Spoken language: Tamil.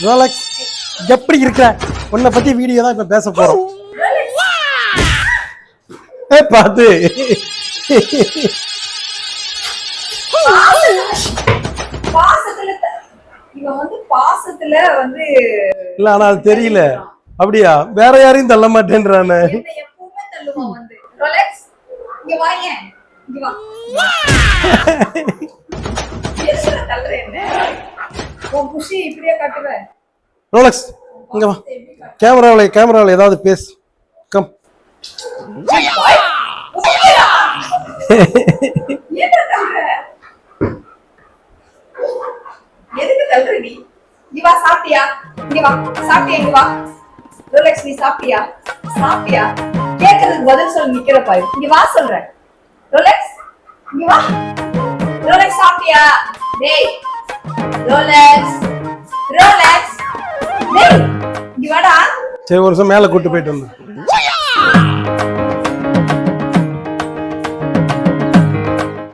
ரோலக்ஸ் எப்படி இருக்கிற? உன்னை பத்தி வீடியோ தான் இப்ப பேச போறோம். பாத்து பாசத்துல வந்து இல்ல, ஆனா அது தெரியல. அப்படியா? வேற யாரையும் தள்ள மாட்டேன்றானே. எப்பவுமே தள்ளுவான் வந்து. ரோலக்ஸ் இங்க வாங்க, இங்க வா. எதுல தள்ளுறேன்னு உன் குஷி இப்படியே காட்டுற. ரோலக்ஸ் இங்க வா. கேமரால ஏதாவது பேசு. கம். எதுக்கு தள்ளுற நீ? இங்க வா, சாப்பிட்டியா? இங்க வா, சாப்பிட்டியா? இங்க வா. ரோலக்ஸ் நீ சாப்பிட்டியா? சாப்பிட்டியா? கேட்கறதுக்கு பதில் சொல்லி நிக்கிற பாரு. இங்க வா சொல்றேன். ரோலக்ஸ் இங்க வா. ரோலக்ஸ் சாப்பிட்டியா? டேய் ரோலக்ஸ், ரோலக்ஸ் டேய் இங்க வாடா. சரி, ஒரு நிமிஷம் மேல கூட்டு போயிட்டு வந்து.